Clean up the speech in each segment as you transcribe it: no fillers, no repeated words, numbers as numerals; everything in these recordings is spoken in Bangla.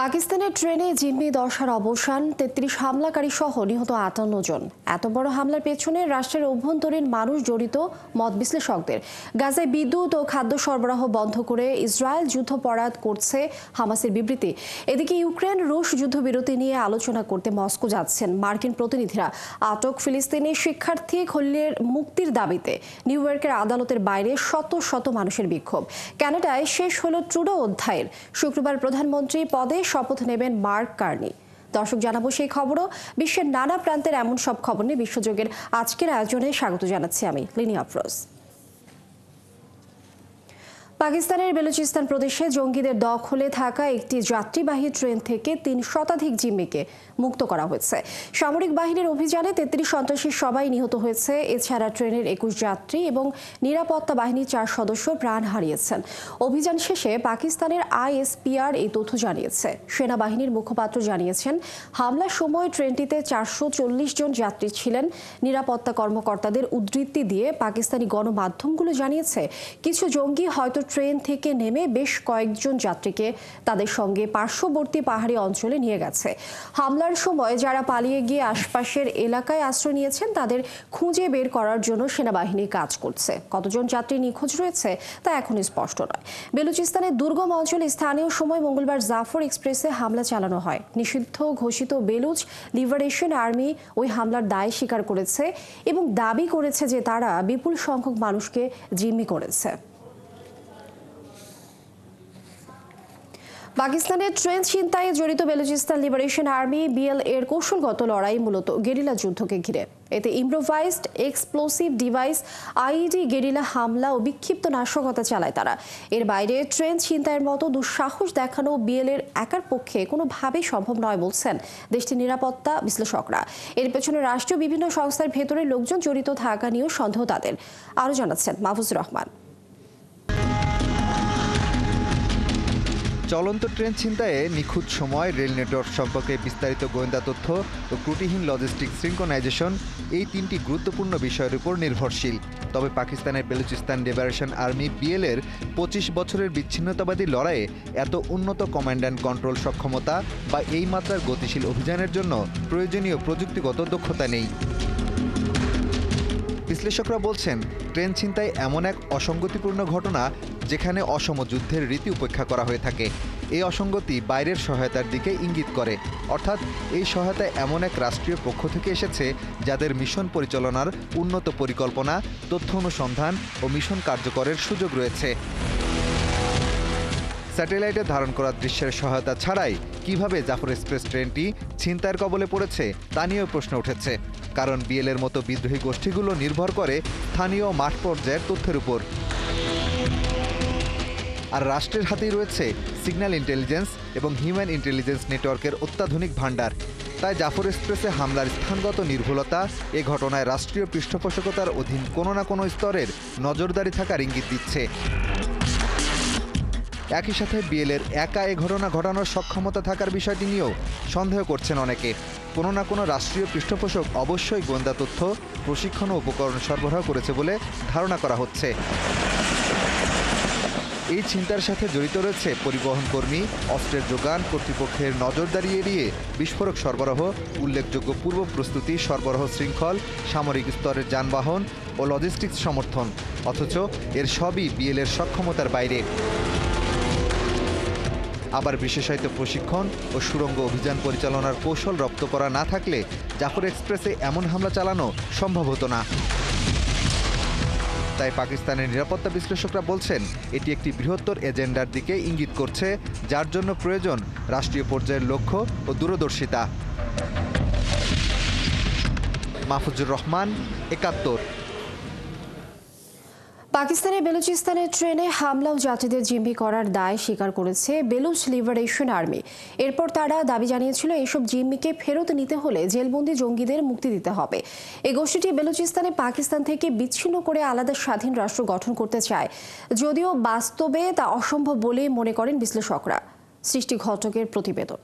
পাকিস্তানের ট্রেনে জিম্মি দশার অবসান, ৩৩ হামলাকারী সহ নিহত ৫৮ জন। এত বড় হামলার পেছনে রাষ্ট্রের অভ্যন্তরীণ মানুষ জড়িত মত বিশ্লেষকদের। গাজায় বিদ্যুৎ ও খাদ্য সরবরাহ বন্ধ করে ইসরায়েল যুদ্ধাপরাধ করছে, হামাসের বিবৃতি। এদিকে ইউক্রেন রুশ যুদ্ধবিরতি নিয়ে আলোচনা করতে মস্কো যাচ্ছেন মার্কিন প্রতিনিধিরা। আটক ফিলিস্তিনি শিক্ষার্থী খলিলের মুক্তির দাবিতে নিউ ইয়র্কের আদালতের বাইরে শত শত মানুষের বিক্ষোভ। কানাডায় শেষ হলো ট্রুডো অধ্যায়ের। শুক্রবার প্রধানমন্ত্রী পদে শপথ নেবেন মার্ক কার্নি। দর্শক, জানাবো সেই খবরও। বিশ্বের নানা প্রান্তের এমন সব খবর নিয়ে বিশ্বযোগের আজকের আয়োজনে স্বাগত জানাচ্ছি আমি লিনি আফরোজ। পাকিস্তানের বেলুচিস্তান প্রদেশে জঙ্গিদের দখলে থাকা একটি যাত্রীবাহী ট্রেন থেকে ৩ শতাধিক জিম্মিকে মুক্ত করা হয়েছে। সামরিক বাহিনীর অভিযানে ৩৩ সন্ত্রাসী সবাই নিহত হয়েছে। এছাড়া ট্রেনের ২১ যাত্রী এবং নিরাপত্তা বাহিনীর ৪ সদস্য প্রাণ হারিয়েছেন। অভিযান শেষে পাকিস্তানের ISPR এই তথ্য জানিয়েছে। সেনাবাহিনীর মুখপাত্র জানিয়েছেন, হামলার সময় ট্রেনটিতে ৪৪০ জন যাত্রী ছিলেন। নিরাপত্তা কর্মকর্তাদের উদ্ধৃতি দিয়ে পাকিস্তানি গণমাধ্যমগুলো জানিয়েছে, কিছু জঙ্গি হয়তো ট্রেন থেকে নেমে বেশ কয়েকজন যাত্রীকে তাদের সঙ্গে পার্শ্ববর্তী পাহাড়ি অঞ্চলে নিয়ে গেছে। হামলার সময় যারা পালিয়ে গিয়ে আশপাশের এলাকায় আশ্রয় নিয়েছেন তাদের খুঁজে বের করার জন্য সেনাবাহিনী কাজ করছে। কতজন যাত্রী নিখোঁজ রয়েছে তা এখনই স্পষ্ট নয়। বেলুচিস্তানের দুর্গম অঞ্চলে স্থানীয় সময় মঙ্গলবার জাফর এক্সপ্রেসে হামলা চালানো হয়। নিষিদ্ধ ঘোষিত বেলুচ লিবারেশন আর্মি ওই হামলার দায় স্বীকার করেছে এবং দাবি করেছে যে তারা বিপুল সংখ্যক মানুষকে জিম্মি করেছে। পাকিস্তানের ট্রেন ছিনতাইয়ে জড়িত বেলুচিস্তান লিবারেশন আর্মি BL এর কৌশলগত লড়াই মূলত গেরিলা যুদ্ধকে ঘিরে। এতে improvised explosive device IED guerrilla হামলা ও বিক্ষিপ্ত নাশকতা চালায় তারা। এর বাইরে ট্রেন ছিনতাইয়ের মতো দুঃসাহস দেখানো BL এর একার পক্ষে কোনোভাবেই সম্ভব নয় বলছেন দেশটির নিরাপত্তা বিশ্লেষকরা। এর পেছনে রাষ্ট্রীয় বিভিন্ন সংস্থার ভেতরে লোকজন জড়িত থাকা নিয়েও সন্দেহ তাদের। আরও জানাচ্ছেন মাহফুজুর রহমান। চলন্ত ট্রেন ছিনতাইয়ে নিখুঁত সময়, রেল নেটওয়ার্ক সম্পর্কে বিস্তারিত গোয়েন্দা তথ্য ও ত্রুটিহীন লজিস্টিক সিনক্রোনাইজেশন এই 3টি গুরুত্বপূর্ণ বিষয়ের উপর নির্ভরশীল। তবে পাকিস্তানের বেলুচিস্তান লিবারেশন আর্মি BL এর 25 বছরের বিচ্ছিন্নতাবাদী লড়াইয়ে এত উন্নত কমান্ড অ্যান্ড কন্ট্রোল সক্ষমতা বা এই মাত্রার গতিশীল অভিযানের জন্য প্রয়োজনীয় প্রযুক্তিগত দক্ষতা নেই। বিশ্লেষকরা বলছেন, ট্রেন ছিনতাই এমন এক অসঙ্গতিপূর্ণ ঘটনা যেখানে অসম যুদ্ধের রীতি উপেক্ষা করা হয়ে থাকে। এই অসঙ্গতি বাইরের সহায়তার দিকে ইঙ্গিত করে, অর্থাৎ এই সহায়তা এমন এক রাষ্ট্রীয় পক্ষ থেকে এসেছে যাদের মিশন পরিচালনার উন্নত পরিকল্পনা, তথ্য অনুসন্ধান ও মিশন কার্যকরের সুযোগ রয়েছে। স্যাটেলাইটে ধারণ করা দৃশ্যের সহায়তা ছাড়াই কিভাবে জাফর এক্সপ্রেস ট্রেনটি ছিনতাইয়ের কবলে পড়েছে তা নিয়েও প্রশ্ন উঠেছে। কারণ BL এর মতো বিদ্রোহী গোষ্ঠীগুলো নির্ভর করে স্থানীয় মাঠ পর্যায়ের তথ্যের উপর। আর রাষ্ট্রের হাতেই রয়েছে সিগন্যাল ইন্টেলিজেন্স এবং হিউম্যান ইন্টেলিজেন্স নেটওয়ার্কের অত্যাধুনিক ভাণ্ডার। তাই জাফর এক্সপ্রেসে হামলার স্থানগত নির্ভুলতা এ ঘটনায় রাষ্ট্রীয় পৃষ্ঠপোষকতার অধীন কোনো না কোনো স্তরের নজরদারি থাকার ইঙ্গিত দিচ্ছে। একই সাথে BL এর একা এ ঘটনা ঘটানোর সক্ষমতা থাকার বিষয়টি নিয়েও সন্দেহ করছেন অনেকে। কোনো না কোনো রাষ্ট্রীয় পৃষ্ঠপোষক অবশ্যই গোয়েন্দা তথ্য, প্রশিক্ষণ ও উপকরণ সরবরাহ করেছে বলে ধারণা করা হচ্ছে। এই চিন্তার সাথে জড়িত রয়েছে পরিবহন কর্মী, অস্ত্রের যোগান, কর্তৃপক্ষের নজরদারি এড়িয়ে বিস্ফোরক সরবরাহ, উল্লেখযোগ্য পূর্ব প্রস্তুতি, সরবরাহ শৃঙ্খল, সামরিক স্তরের যানবাহন ও লজিস্টিক্স সমর্থন। অথচ এর সবই BL এর সক্ষমতার বাইরে। আবার বিশেষায়িত প্রশিক্ষণ ও সুড়ঙ্গ অভিযান পরিচালনার কৌশল রপ্ত করা না থাকলে জাফর এক্সপ্রেসে এমন হামলা চালানো সম্ভব হতো না। তাই পাকিস্তানের নিরাপত্তা বিশ্লেষকরা বলছেন, এটি একটি বৃহত্তর এজেন্ডার দিকে ইঙ্গিত করছে, যার জন্য প্রয়োজন রাষ্ট্রীয় পর্যায়ের লক্ষ্য ও দূরদর্শিতা। মাহফুজুর রহমান, ৭১। পাকিস্তানের বেলুচিস্তানের ট্রেনে হামলা ও যাত্রীদের জিম্মি করার দায় স্বীকার করেছে বেলুচ লিবারেশন আর্মি। এরপর তারা দাবি জানিয়েছিল, এসব জিম্মিকে ফেরত নিতে হলে জেলবন্দি জঙ্গিদের মুক্তি দিতে হবে। এই গোষ্ঠীটি বেলুচিস্তানে পাকিস্তান থেকে বিচ্ছিন্ন করে আলাদা স্বাধীন রাষ্ট্র গঠন করতে চায়, যদিও বাস্তবে তা অসম্ভব বলে মনে করেন বিশ্লেষকরা। সৃষ্টি ঘটকের প্রতিবেদন।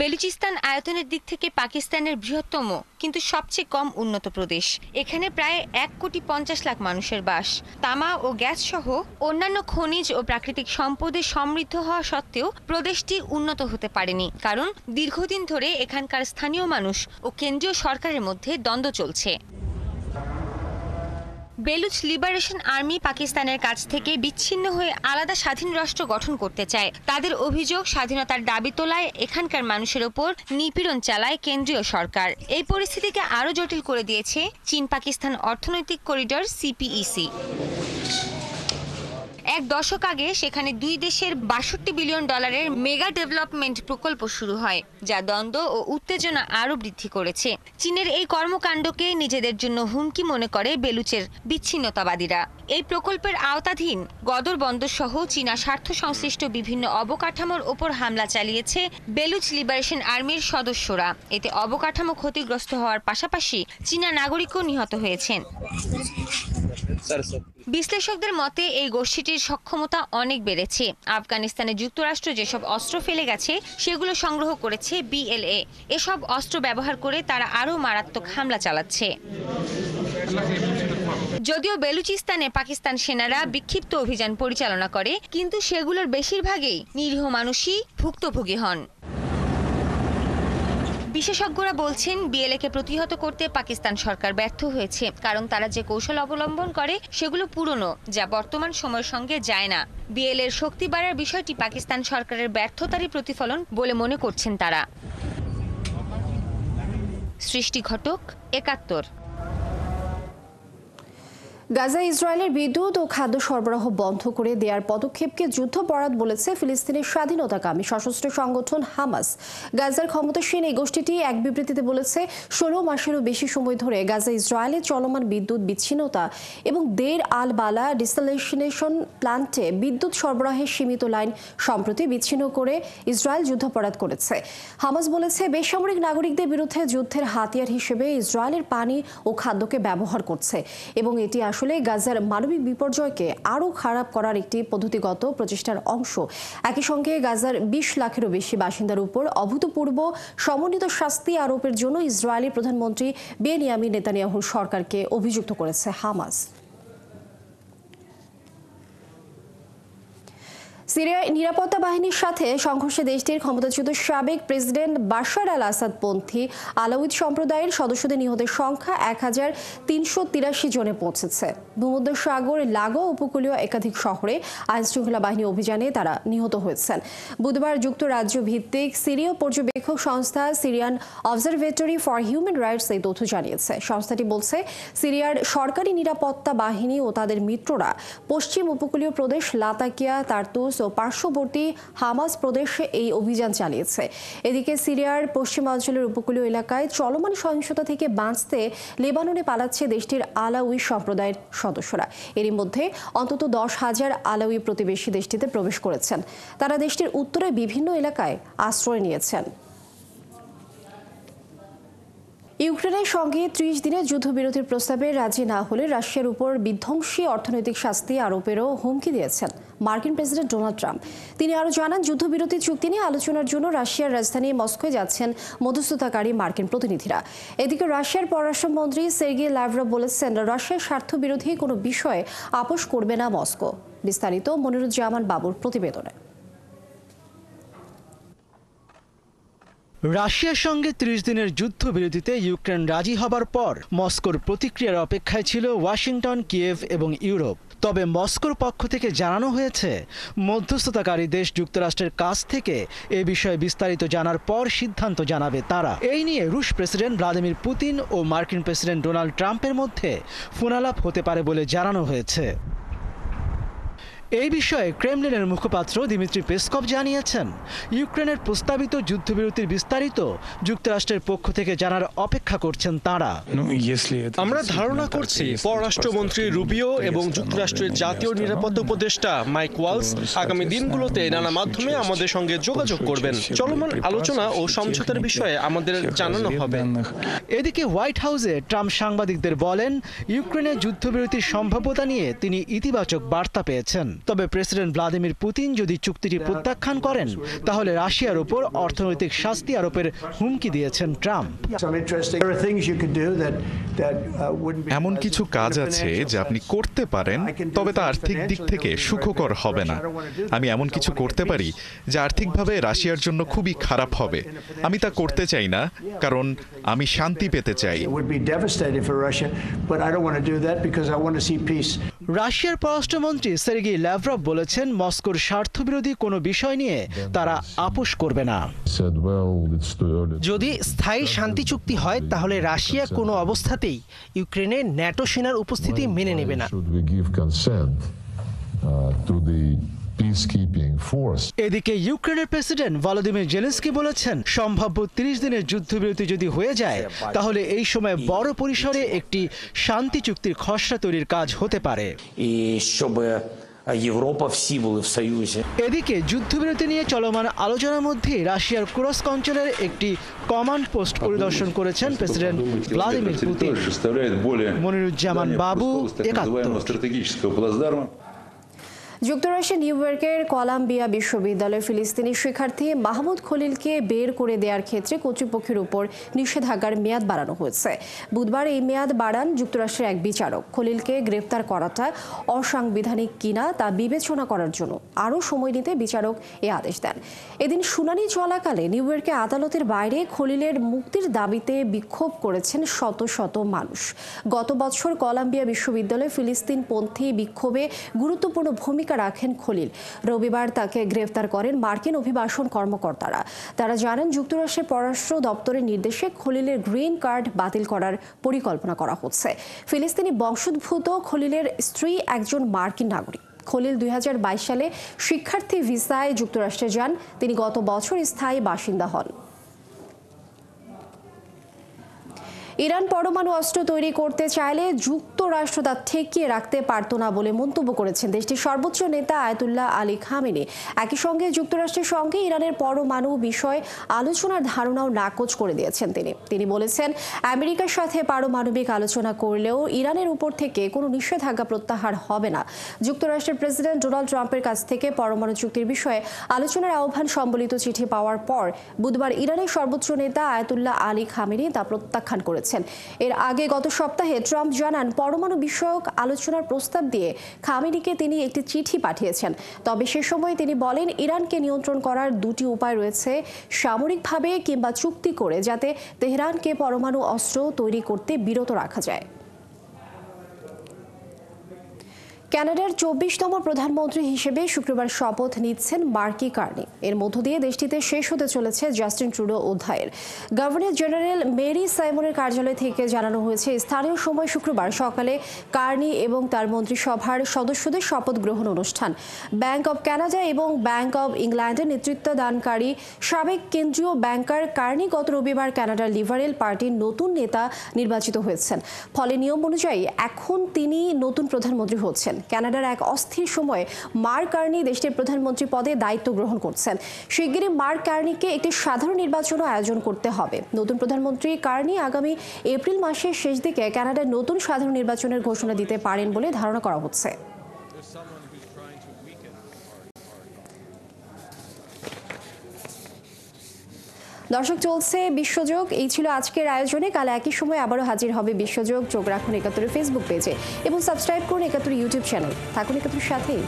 বেলুচিস্তান আয়তনের দিক থেকে পাকিস্তানের বৃহত্তম কিন্তু সবচেয়ে কম উন্নত প্রদেশ। এখানে প্রায় 1,50,00,000 মানুষের বাস। তামা ও গ্যাস সহ অন্যান্য খনিজ ও প্রাকৃতিক সম্পদে সমৃদ্ধ হওয়া সত্ত্বেও প্রদেশটি উন্নত হতে পারেনি, কারণ দীর্ঘদিন ধরে এখানকার স্থানীয় মানুষ ও কেন্দ্রীয় সরকারের মধ্যে দ্বন্দ্ব চলছে। বেলুচ লিবারেশন আর্মি পাকিস্তানের কাছ থেকে বিচ্ছিন্ন হয়ে আলাদা স্বাধীন রাষ্ট্র গঠন করতে চায়। তাদের অভিযোগ, স্বাধীনতার দাবি তোলায় এখানকার মানুষের ওপর নিপীড়ন চালায় কেন্দ্রীয় সরকার। এই পরিস্থিতিকে আরও জটিল করে দিয়েছে চীন পাকিস্তান অর্থনৈতিক করিডর CPEC। এক দশক আগে সেখানে দুই দেশের $62 বিলিয়ন মেগা ডেভেলপমেন্ট প্রকল্প শুরু হয়, যা দ্বন্দ্ব ও উত্তেজনা আরও বৃদ্ধি করেছে। চীনের এই কর্মকাণ্ডকে নিজেদের জন্য হুমকি মনে করে বেলুচের বিচ্ছিন্নতাবাদীরা। এই প্রকল্পের আওতাধীন গদর বন্দর সহ চীনা স্বার্থ সংশ্লিষ্ট বিভিন্ন অবকাঠামোর ওপর হামলা চালিয়েছে বেলুচ লিবারেশন আর্মির সদস্যরা। এতে অবকাঠামো ক্ষতিগ্রস্ত হওয়ার পাশাপাশি চীনা নাগরিকও নিহত হয়েছেন। বিশ্লেষকদের মতে এই গোষ্ঠীটির সক্ষমতা অনেক বেড়েছে। আফগানিস্তানে যুক্তরাষ্ট্র যেসব অস্ত্র ফেলে গেছে সেগুলো সংগ্রহ করেছে BLA। এসব অস্ত্র ব্যবহার করে তারা আরও মারাত্মক হামলা চালাচ্ছে। যদিও বেলুচিস্তানে পাকিস্তান সেনারা বিক্ষিপ্ত অভিযান পরিচালনা করে, কিন্তু সেগুলোর বেশিরভাগই নিরীহ মানুষই ভুক্তভোগী হন। বিশেষজ্ঞরা বলছেন BLA-কে প্রতিহত করতে পাকিস্তান সরকার ব্যর্থ হয়েছে, কারণ তারা যে কৌশল অবলম্বন করে সেগুলো পুরনো, যা বর্তমান সময়ের সঙ্গে যায় না। BLA-র শক্তি বাড়ার বিষয়টি পাকিস্তান সরকারের ব্যর্থতারই প্রতিফলন বলে মনে করছেন তারা। সৃষ্টি ঘটক, ৭১। গাজা ইসরায়েলের বিদ্যুৎ ও খাদ্য সরবরাহ বন্ধ করে দেওয়ার পদক্ষেপকে যুদ্ধাপরাধ বলেছে ফিলিস্তিনের স্বাধীনতাকামী সশস্ত্র সংগঠন হামাস। গাজার ক্ষমতাসীন এই গোষ্ঠীটি এক বিবৃতিতে বলেছে, ১৬ মাসেরও বেশি সময় ধরে গাজা ইসরায়েলের চলমান বিদ্যুৎ বিচ্ছিন্নতা এবং দের আল বালা ডিসালিনেশন প্ল্যান্টে বিদ্যুৎ সরবরাহের সীমিত লাইন সম্প্রতি বিচ্ছিন্ন করে ইসরায়েল যুদ্ধাপরাধ করেছে। হামাস বলেছে, বেসামরিক নাগরিকদের বিরুদ্ধে যুদ্ধের হাতিয়ার হিসেবে ইসরায়েলের পানি ও খাদ্যকে ব্যবহার করছে এবং এটি আসলে গাজার মানবিক বিপর্যয়কে আরও খারাপ করার একটি পদ্ধতিগত প্রচেষ্টার অংশ। একই সঙ্গে গাজার ২০ লাখেরও বেশি বাসিন্দার উপর অভূতপূর্ব সমন্বিত শাস্তি আরোপের জন্য ইসরায়েলি প্রধানমন্ত্রী বেনিয়ামিন নেতানিয়াহুর সরকারকে অভিযুক্ত করেছে হামাস। সিরিয়ার নিরাপত্তা বাহিনীর সাথে সংঘর্ষে দেশটির ক্ষমতাচ্যুত সাবেক প্রেসিডেন্ট বাশার আল আসাদপন্থী আলাউইদ সম্প্রদায়ের সদস্যদের নিহতের সংখ্যা ১,৩৮৩ জনে পৌঁছেছে। ভূমধ্যসাগর লাগোয়া উপকূলীয় একাধিক শহরে আইনশৃঙ্খলা বাহিনী অভিযানে তারা নিহত হয়েছেন। বুধবার যুক্তরাজ্য ভিত্তিক সিরীয় পর্যবেক্ষক সংস্থা Syrian observatory for human rights এই তথ্য জানিয়েছে। সংস্থাটি বলছে, সিরিয়ার সরকারি নিরাপত্তা বাহিনী ও তাদের মিত্ররা পশ্চিম উপকূলীয় প্রদেশ লাতাকিয়া, তার্তুস ও পার্শ্ববর্তী হামাস প্রদেশে এই অভিযান চালিয়েছে। এদিকে সিরিয়ার পশ্চিমাঞ্চলের উপকূলীয় এলাকায় চলমান সহিংসতা থেকে বাঁচতে লেবাননে পালাচ্ছে দেশটির আলাউই সম্প্রদায়ের সদস্যরা। এরই মধ্যে অন্তত 10,000 আলাউই প্রতিবেশী দেশটিতে প্রবেশ করেছেন। তারা দেশটির উত্তরে বিভিন্ন এলাকায় আশ্রয় নিয়েছেন। ইউক্রেনের সঙ্গে 30 দিনের যুদ্ধবিরতির প্রস্তাবে রাজি না হলে রাশিয়ার উপর বিধ্বংসী অর্থনৈতিক শাস্তি আরোপেরও হুমকি দিয়েছেন মার্কিন প্রেসিডেন্ট ডোনাল্ড ট্রাম্প। তিনি আরও জানান, যুদ্ধবিরতি চুক্তি নিয়ে আলোচনার জন্য রাশিয়ার রাজধানী মস্কোয় যাচ্ছেন মধ্যস্থতাকারী মার্কিন প্রতিনিধিরা। এদিকে রাশিয়ার পররাষ্ট্রমন্ত্রী সের্গেই লাভরভ বলেছেন, রাশিয়ার স্বার্থবিরোধী কোনো বিষয়ে আপোষ করবে না মস্কো। বিস্তারিত মনিরুজ্জামান বাবুর প্রতিবেদনে। রাশিয়ার সঙ্গে 30 দিনের যুদ্ধবিরতিতে ইউক্রেন রাজি হবার পর মস্কোর প্রতিক্রিয়ার অপেক্ষায় ছিল ওয়াশিংটন, কিয়েভ এবং ইউরোপ। তবে মস্কোর পক্ষ থেকে জানানো হয়েছে, মধ্যস্থতাকারী দেশ যুক্তরাষ্ট্রের কাছ থেকে এ বিষয়ে বিস্তারিত জানার পর সিদ্ধান্ত জানাবে তারা। এই নিয়ে রুশ প্রেসিডেন্ট ভ্লাদিমির পুতিন ও মার্কিন প্রেসিডেন্ট ডোনাল্ড ট্রাম্পের মধ্যে ফোনালাপ হতে পারে বলে জানানো হয়েছে। এই বিষয়ে ক্রেমলিনের মুখপাত্র দিমিত্রি পেসকভ জানিয়েছেন, ইউক্রেনের প্রস্তাবিত যুদ্ধবিরতির বিস্তারিত যুক্তরাষ্ট্রের পক্ষ থেকে জানার অপেক্ষা করছেন তাঁরা। আমরা ধারণা করছি পররাষ্ট্রমন্ত্রী রুবিও এবং যুক্তরাষ্ট্রের জাতীয় নিরাপত্তা উপদেষ্টা মাইক ওয়ালস আগামী দিনগুলোতে নানা মাধ্যমে আমাদের সঙ্গে যোগাযোগ করবেন। চলমান আলোচনা ও সমঝোতার বিষয়ে আমাদের জানানো হবে। এদিকে হোয়াইট হাউসে ট্রাম্প সাংবাদিকদের বলেন, ইউক্রেনের যুদ্ধবিরতির সম্ভাব্যতা নিয়ে তিনি ইতিবাচক বার্তা পেয়েছেন। তবে প্রেসিডেন্ট ভ্লাদিমির পুতিন যদি চুক্তিটি প্রত্যাখ্যান করেন তাহলে রাশিয়ার উপর অর্থনৈতিক শাস্তি আরোপের হুমকি দিয়েছেন ট্রাম্প। এমন কিছু কাজ আছে যা আপনি করতে পারেন, তবে তা আর্থিক দিক থেকে সুখকর হবে না। আমি এমন কিছু করতে পারি যা আর্থিকভাবে রাশিয়ার জন্য খুবই খারাপ হবে। আমি তা করতে চাই না, কারণ আমি শান্তি পেতে চাই। রাশিয়ার পররাষ্ট্রমন্ত্রী সের্গেই ল্যাভরভ বলেছেন মস্কোর স্বার্থবিরোধী কোনো বিষয় নিয়ে তারা আপোষ করবে না। যদি স্থায়ী শান্তি চুক্তি হয় তাহলে রাশিয়া কোনো অবস্থাতেই ইউক্রেনে ন্যাটো সেনার উপস্থিতি মেনে নেবে না। এদিকে ইউক্রেনের প্রেসিডেন্ট ভলোদিমির জেলেনস্কি বলেছেন সম্ভাব্য 30 দিনের যুদ্ধবিরতি যদি হয়ে যায় তাহলে এই সময় বড় পরিসরে একটি শান্তি চুক্তির খসড়া তৈরির কাজ হতে পারে। এদিকে যুদ্ধবিরতি নিয়ে চলমান আলোচনার মধ্যে রাশিয়ার কুরস্ক অঞ্চলের একটি কমান্ড পোস্ট পরিদর্শন করেছেন প্রেসিডেন্ট ভ্লাদিমির পুতিন। মনিরুজ্জামান বাবু, একাত্তর। যুক্তরাষ্ট্রের নিউ ইয়র্কের কলাম্বিয়া বিশ্ববিদ্যালয়ের ফিলিস্তিনি শিক্ষার্থী মাহমুদ খলিলকে বের করে দেওয়ার ক্ষেত্রে কর্তৃপক্ষের উপর নিষেধাজ্ঞার মেয়াদ বাড়ানো হয়েছে। বুধবার এই মেয়াদ বাড়ান যুক্তরাষ্ট্রের এক বিচারক। খলিলকে গ্রেফতার করাটা অসাংবিধানিক কিনা তা বিবেচনা করার জন্য আরও সময় নিতে বিচারক এ আদেশ দেন। এদিন শুনানি চলাকালে নিউ ইয়র্কে আদালতের বাইরে খলিলের মুক্তির দাবিতে বিক্ষোভ করেছেন শত শত মানুষ। গত বছর কলাম্বিয়া বিশ্ববিদ্যালয়ে ফিলিস্তিনপন্থী বিক্ষোভে গুরুত্বপূর্ণ ভূমিকা রাখেন খলিল। রবিবার তাকে গ্রেফতার করেন মার্কিন অভিবাসন কর্মকর্তারা। তারা জানান যুক্তরাষ্ট্রের পররাষ্ট্র দপ্তরের নির্দেশে খলিলের গ্রিন কার্ড বাতিল করার পরিকল্পনা করা হচ্ছে। ফিলিস্তিনি বংশোদ্ভূত খলিলের স্ত্রী একজন মার্কিন নাগরিক। খলিল 2022 সালে শিক্ষার্থী ভিসায় যুক্তরাষ্ট্রে যান। তিনি গত বছর স্থায়ী বাসিন্দা হন। ইরান পরমাণু অস্ত্র তৈরি করতে চাইলে যুক্তরাষ্ট্র তা ঠেকিয়ে রাখতে পারত না বলে মন্তব্য করেছেন দেশটির সর্বোচ্চ নেতা আয়াতুল্লাহ আলী খামেনি। একই সঙ্গে যুক্তরাষ্ট্রের সঙ্গে ইরানের পরমাণু বিষয়ে আলোচনার ধারণাও নাকচ করে দিয়েছেন তিনি বলেছেন আমেরিকার সাথে পারমাণবিক আলোচনা করলেও ইরানের উপর থেকে কোনো নিষেধাজ্ঞা প্রত্যাহার হবে না। যুক্তরাষ্ট্রের প্রেসিডেন্ট ডোনাল্ড ট্রাম্পের কাছ থেকে পরমাণু চুক্তির বিষয়ে আলোচনার আহ্বান সম্বলিত চিঠি পাওয়ার পর বুধবার ইরানের সর্বোচ্চ নেতা আয়াতুল্লাহ আলী খামেনি তা প্রত্যাখ্যান করেছেন। এর আগে গত সপ্তাহে ট্রাম্প জানান পরমাণু বিষয়ক আলোচনার প্রস্তাব দিয়ে খামেনিকে তিনি একটি চিঠি পাঠিয়েছেন। তবে সে সময় তিনি বলেন ইরানকে নিয়ন্ত্রণ করার দুটি উপায় রয়েছে, সামরিকভাবে কিংবা চুক্তি করে, যাতে তেহরানকে পরমাণু অস্ত্র তৈরি করতে বিরত রাখা যায়। কানাডার 24তম প্রধানমন্ত্রী হিসেবে শুক্রবার শপথ নিচ্ছেন মার্কি কার্নি। এর মধ্য দিয়ে দেশটিতে শেষ হতে চলেছে জাস্টিন ট্রুডো অধ্যায়ের। গভর্নর জেনারেল মেরি সাইমনের কার্যালয় থেকে জানানো হয়েছে স্থানীয় সময় শুক্রবার সকালে কার্নি এবং তার মন্ত্রিসভার সদস্যদের শপথ গ্রহণ অনুষ্ঠান। ব্যাংক অব কানাডা এবং ব্যাংক অব ইংল্যান্ডের নেতৃত্বদানকারী সাবেক কেন্দ্রীয় ব্যাংকার কার্নি গত রবিবার কানাডার লিবারেল পার্টির নতুন নেতা নির্বাচিত হয়েছেন। ফলে নিয়ম অনুযায়ী এখন তিনি নতুন প্রধানমন্ত্রী হচ্ছেন। কানাডার এক অস্থির সময়ে মার্ক কার্নি দেশটির প্রধানমন্ত্রী পদে দায়িত্ব গ্রহণ করছেন। শিগগিরই মার্ক কার্নিকে একটি সাধারণ নির্বাচনও আয়োজন করতে হবে। নতুন প্রধানমন্ত্রী কার্নি আগামী এপ্রিল মাসের শেষ দিকে কানাডার নতুন সাধারণ নির্বাচনের ঘোষণা দিতে পারেন বলে ধারণা করা হচ্ছে। দর্শক, চলছে বিশ্বযোগ। এই ছিল আজকের আয়োজনে। কাল একই সময় আবারও হাজির হবে বিশ্বযোগ। চোখ রাখুন 71 ফেসবুক পেজে এবং সাবস্ক্রাইব করুন 71 ইউটিউব চ্যানেল। থাকুন 71 সাথেই।